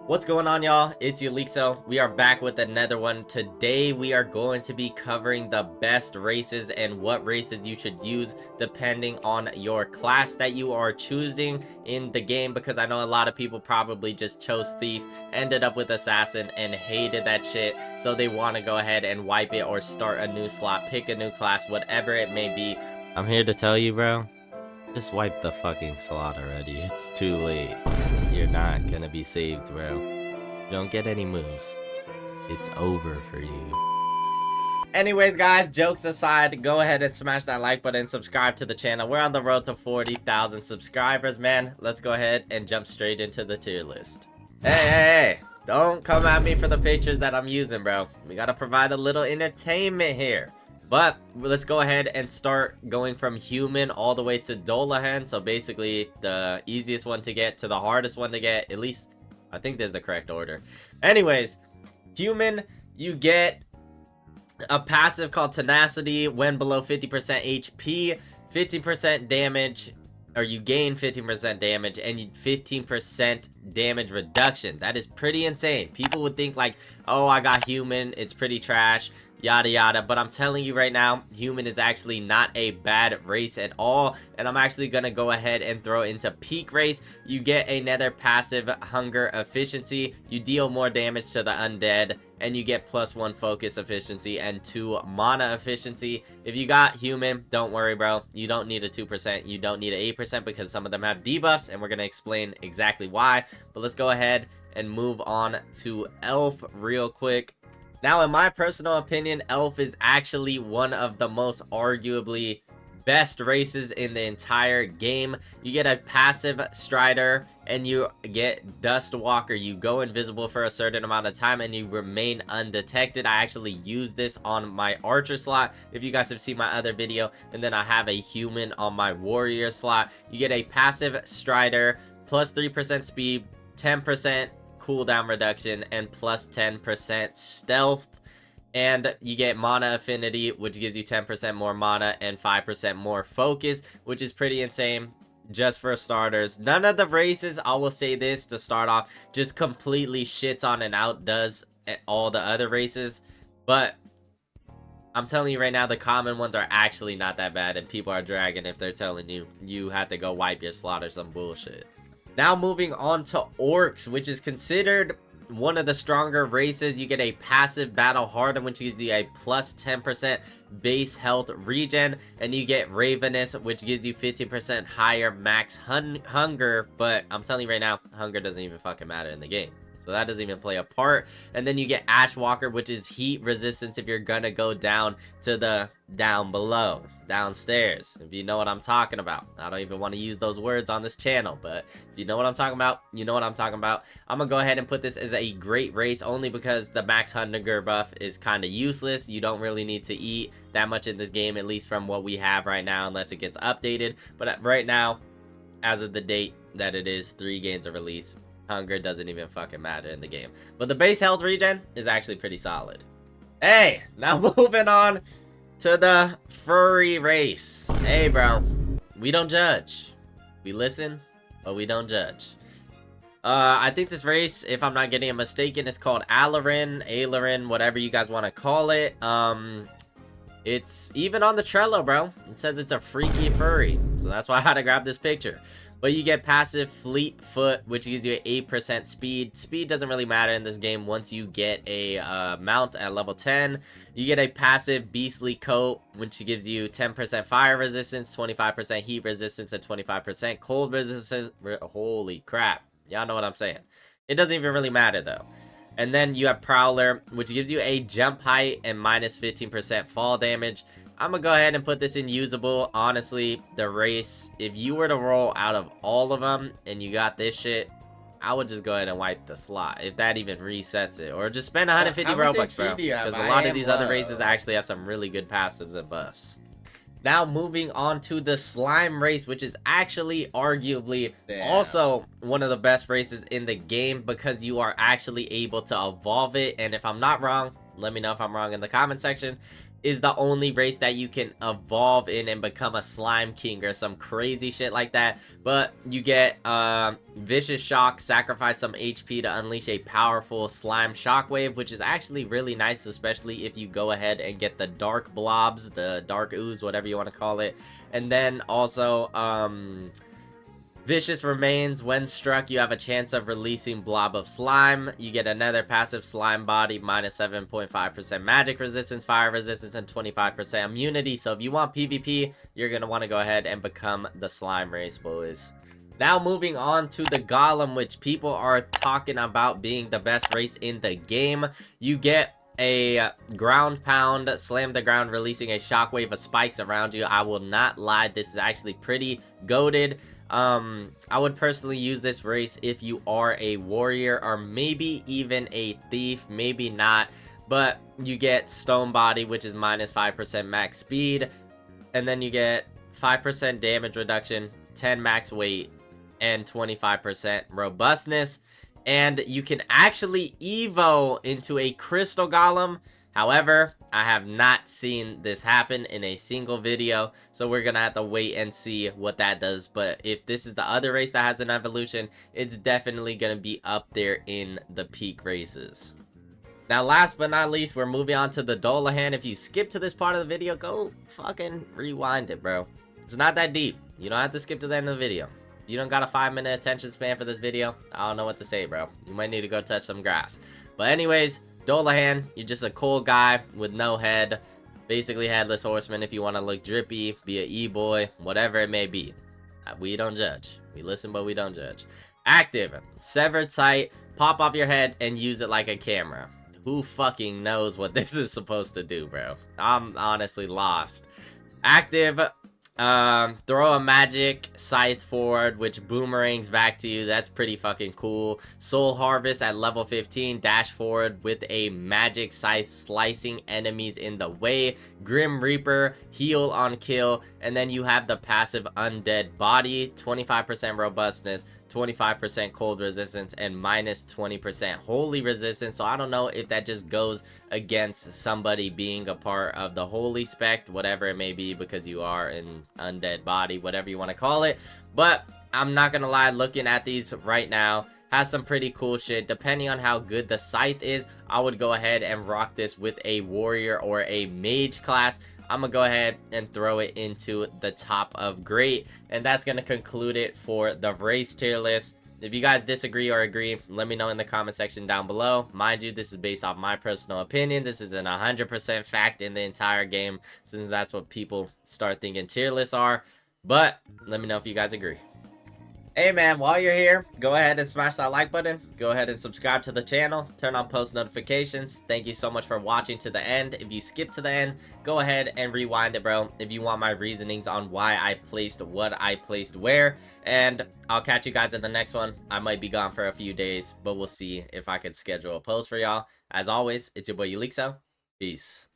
What's going on, y'all? It's Elixo. We are back with another one. Today we are going to be covering the best races and what races you should use depending on your class that you are choosing in the game, because I know a lot of people probably just chose Thief, ended up with Assassin, and hated that shit, so they want to go ahead and wipe it or start a new slot, pick a new class, whatever it may be. I'm here to tell you, bro, just wipe the fucking slot already. It's too late. You're not gonna be saved, bro. You don't get any moves. It's over for you. Anyways, guys, jokes aside, go ahead and smash that like button, subscribe to the channel. We're on the road to 40,000 subscribers, man. Let's go ahead and jump straight into the tier list. Hey, don't come at me for the pictures that I'm using, bro. We gotta provide a little entertainment here. But let's go ahead and start going from human all the way to Dullahan. So basically the easiest one to get to the hardest one to get. At least I think there's the correct order. Anyways, human, you get a passive called Tenacity. When below 50% HP, 50% damage, or you gain 15% damage and 15% damage reduction. That is pretty insane. People would think like, oh, I got human, it's pretty trash, yada yada, but I'm telling you right now, human is actually not a bad race at all. And I'm actually gonna go ahead and throw into peak race. You get another passive hunger efficiency, you deal more damage to the undead, and you get +1 focus efficiency and 2 mana efficiency. If you got human, don't worry, bro, you don't need a 2%, you don't need an 8%, because some of them have debuffs, and we're gonna explain exactly why. But let's go ahead and move on to elf real quick. Now, in my personal opinion, elf is actually one of the most arguably best races in the entire game. You get a passive strider and you get dust walker. You go invisible for a certain amount of time and you remain undetected. I actually use this on my archer slot, if you guys have seen my other video, and then I have a human on my warrior slot. You get a passive strider, plus 3% speed, 10% cooldown reduction, and plus 10% stealth, and you get mana affinity, which gives you 10% more mana and 5% more focus, which is pretty insane just for starters. None of the races, I will say this to start off, just completely shits on and outdoes all the other races, but I'm telling you right now, the common ones are actually not that bad, and people are dragging if they're telling you you have to go wipe your slot or some bullshit. Now moving on to orcs, which is considered one of the stronger races. You get a passive battle hardened, which gives you a plus 10% base health regen, and you get ravenous, which gives you 15% higher max hunger. But I'm telling you right now, hunger doesn't even fucking matter in the game, so that doesn't even play a part. And then you get Ashwalker, which is heat resistance if you're gonna go down to the down below, downstairs, if you know what I'm talking about. I don't even want to use those words on this channel, but if you know what I'm talking about, you know what I'm talking about. I'm gonna go ahead and put this as a great race, only because the max hunger buff is kind of useless. You don't really need to eat that much in this game, at least from what we have right now, unless it gets updated. But right now, as of the date that it is 3 games of release, hunger doesn't even fucking matter in the game. But the base health regen is actually pretty solid. Hey, now moving on to the furry race. Hey, bro, we don't judge. We listen, but we don't judge. I think this race, if I'm not getting it mistaken, is called Ailuran, whatever you guys want to call it. It's even on the Trello, bro. It says it's a freaky furry, so that's why I had to grab this picture. But you get passive fleet foot, which gives you 8% speed. Speed doesn't really matter in this game once you get a mount at level 10. You get a passive beastly coat, which gives you 10% fire resistance, 25% heat resistance, and 25% cold resistance. Holy crap, y'all know what I'm saying. It doesn't even really matter though. And then you have Prowler, which gives you a jump height and minus 15% fall damage. I'm gonna go ahead and put this in usable. Honestly, the race, if you were to roll out of all of them and you got this shit, I would just go ahead and wipe the slot, if that even resets it. Or just spend 150 Robux, bro. Because a lot of these other races actually have some really good passives and buffs. Now moving on to the slime race, which is actually arguably also one of the best races in the game, because you are actually able to evolve it. And if I'm not wrong, let me know if I'm wrong in the comment section. is the only race that you can evolve in and become a slime king or some crazy shit like that. But you get vicious shock, sacrifice some HP to unleash a powerful slime shockwave, which is actually really nice, especially if you go ahead and get the dark blobs, the dark ooze, whatever you want to call it. And then also Vicious remains. When struck, you have a chance of releasing blob of slime. You get another passive slime body, minus 7.5% magic resistance, fire resistance, and 25% immunity. So if you want PvP, you're going to want to go ahead and become the slime race, boys. Now moving on to the Golem, which people are talking about being the best race in the game. You get a ground pound, slam the ground, releasing a shockwave of spikes around you. I will not lie, this is actually pretty goated. I would personally use this race if you are a warrior or maybe even a thief, maybe not, but you get stone body, which is minus 5% max speed, and then you get 5% damage reduction, 10 max weight, and 25% robustness. And you can actually evo into a crystal golem. However, I have not seen this happen in a single video, so we're gonna have to wait and see what that does. But if this is the other race that has an evolution, it's definitely gonna be up there in the peak races. Now, last but not least, we're moving on to the Dullahan. If you skip to this part of the video, go fucking rewind it, bro. It's not that deep. You don't have to skip to the end of the video. You don't got a 5-minute attention span for this video, I don't know what to say, bro. You might need to go touch some grass. But anyways, Dullahan, you're just a cool guy with no head. Basically headless horseman if you want to look drippy, be an e-boy, whatever it may be. We don't judge. We listen, but we don't judge. Active, sever sight, pop off your head, and use it like a camera. Who fucking knows what this is supposed to do, bro? I'm honestly lost. Active, throw a magic scythe forward, which boomerangs back to you. That's pretty fucking cool. Soul harvest at level 15, dash forward with a magic scythe, slicing enemies in the way. Grim Reaper, heal on kill, and then you have the passive undead body, 25% robustness, 25% cold resistance, and minus 20% holy resistance. So I don't know if that just goes against somebody being a part of the holy spec, whatever it may be, because you are an undead body, whatever you want to call it. But I'm not gonna lie, looking at these right now, has some pretty cool shit. Depending on how good the scythe is, I would go ahead and rock this with a warrior or a mage class. I'm gonna go ahead and throw it into the top of great, and that's gonna conclude it for the race tier list. If you guys disagree or agree, let me know in the comment section down below. Mind you, this is based off my personal opinion. This isn't 100% fact in the entire game, since that's what people start thinking tier lists are. But let me know if you guys agree. Hey man, while you're here, go ahead and smash that like button. Go ahead and subscribe to the channel. Turn on post notifications. Thank you so much for watching to the end. If you skip to the end, go ahead and rewind it, bro. If you want my reasonings on why I placed what I placed where. And I'll catch you guys in the next one. I might be gone for a few days, but we'll see if I could schedule a post for y'all. As always, it's your boy Elixo. Peace.